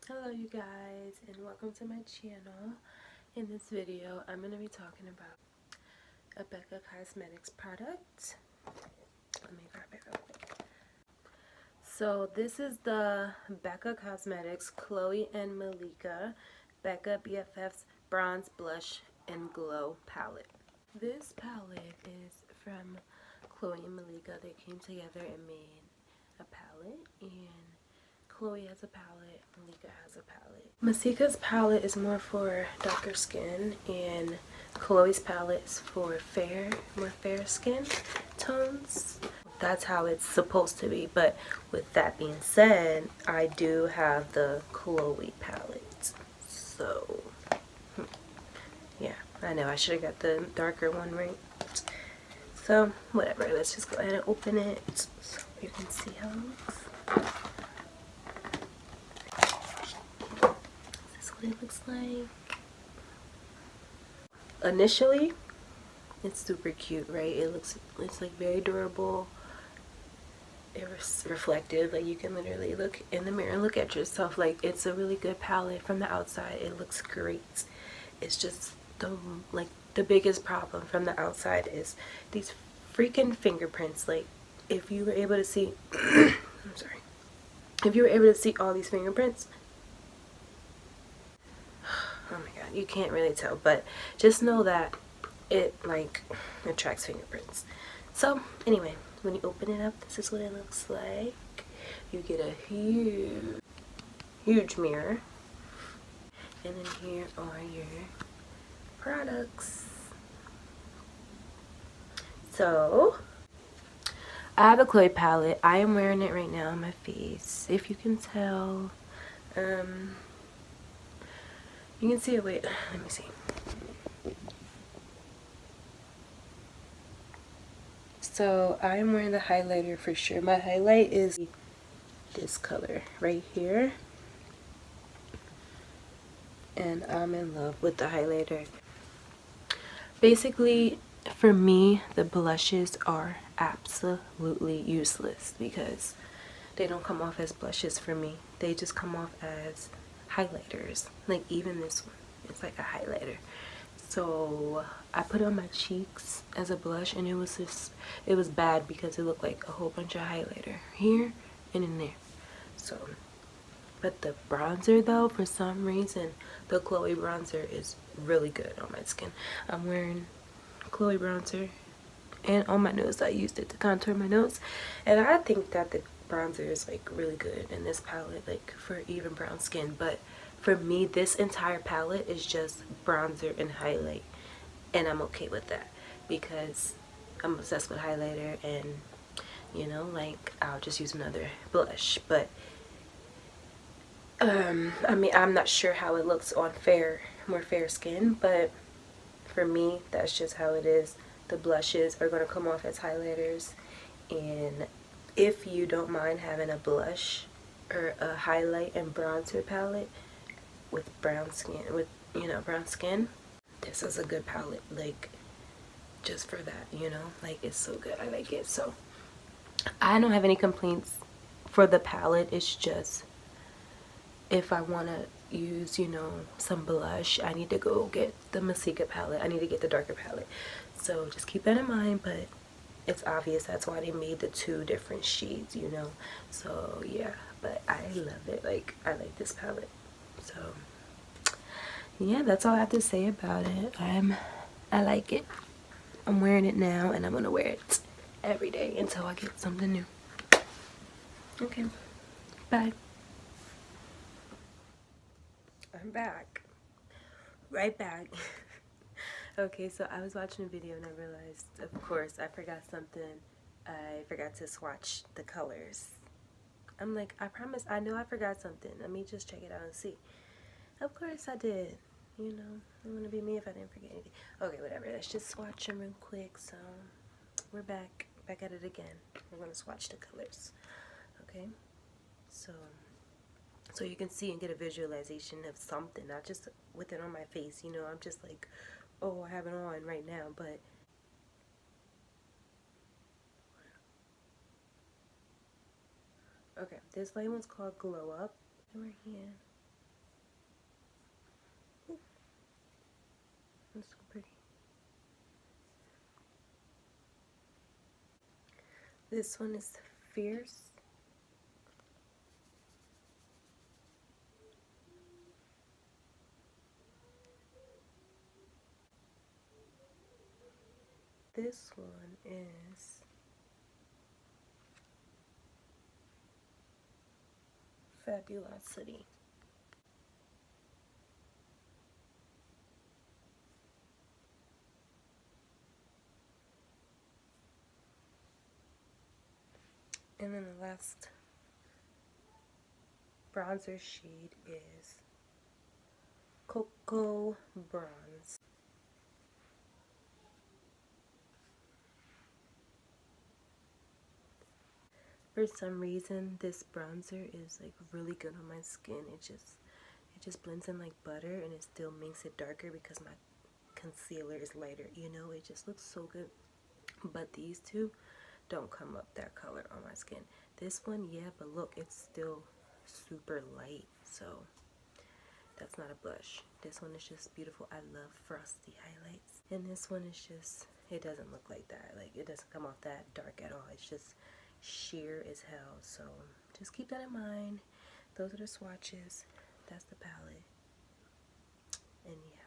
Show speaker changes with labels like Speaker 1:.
Speaker 1: Hello you guys, and welcome to my channel. In this video I'm going to be talking about a Becca Cosmetics product. Let me grab it real quick. So this is the Becca Cosmetics Khloe and Malika Becca BFF's Bronze Blush and Glow palette. This palette is from Khloe and Malika. They came together and made a palette, and Khloe has a palette, Malika has a palette. Masika's palette is more for darker skin, and Khloe's palette is for more fair skin tones. That's how it's supposed to be, but with that being said, I do have the Khloe palette. So, yeah, I know I should have got the darker one, right? So, whatever, let's just go ahead and open it so you can see how it looks. What it looks like. Initially, it's super cute, right? It's like very durable. It's reflective, like you can literally look in the mirror and look at yourself. Like, it's a really good palette. From the outside it looks great. It's just the biggest problem from the outside is these freaking fingerprints. Like, if you were able to see I'm sorry, if you were able to see all these fingerprints, oh my god, you can't really tell, but just know that it like attracts fingerprints. So anyway, when you open it up, this is what it looks like. You get a huge mirror, and then here are your products. So I have a Khloe palette. I am wearing it right now on my face, if you can tell. You can see it. Wait, let me see. So I'm wearing the highlighter for sure. My highlight is this color right here, and I'm in love with the highlighter. Basically, for me, the blushes are absolutely useless because they don't come off as blushes for me. They just come off as highlighters. Like, even this one, it's like a highlighter. So I put it on my cheeks as a blush, and it was bad because it looked like a whole bunch of highlighter here and in there. So, but the bronzer though, for some reason, the Khloe bronzer is really good on my skin. I'm wearing Khloe bronzer, and on my nose I used it to contour my nose, and I think that the bronzer is like really good in this palette, like for even brown skin. But for me, this entire palette is just bronzer and highlight, and I'm okay with that because I'm obsessed with highlighter, and you know, like, I'll just use another blush. But I mean, I'm not sure how it looks on more fair skin, but for me, that's just how it is. The blushes are going to come off as highlighters, and if you don't mind having a blush or a highlight and bronzer palette with brown skin, brown skin, this is a good palette, like, just for that, like, it's so good. I like it. So I don't have any complaints for the palette. It's just, if I want to use, some blush, I need to go get the Masika palette. I need to get the darker palette. So just keep that in mind, but it's obvious that's why they made the two different shades, So yeah, but I love it. Like, I like this palette. So yeah, that's all I have to say about it. I like it. I'm wearing it now, and I'm gonna wear it every day until I get something new. Okay, bye. I'm back. Right back. Okay, so I was watching a video and I realized, of course, I forgot something. I forgot to swatch the colors. I'm like, I promise, I know I forgot something. Let me just check it out and see. Of course I did. It wouldn't be me if I didn't forget anything. Okay, whatever. Let's just swatch them real quick. So we're back at it again. We're gonna swatch the colors. Okay, so you can see and get a visualization of something, not just with it on my face. I'm just like, oh, I have it on right now, but okay, this light one's called Glow Up. Right here. one's so pretty. This one is Fierce. This one is Fabulosity. And then the last bronzer shade is Cocoa Bronze. For some reason, this bronzer is like really good on my skin. It just blends in like butter, and it still makes it darker because my concealer is lighter. You know, it just looks so good. But these two don't come up that color on my skin. This one, yeah, but look, it's still super light. So that's not a blush. This one is just beautiful. I love frosty highlights. And this one is just, it doesn't look like that. Like, it doesn't come off that dark at all. It's just sheer as hell. So just keep that in mind. Those are the swatches. That's the palette. And yeah.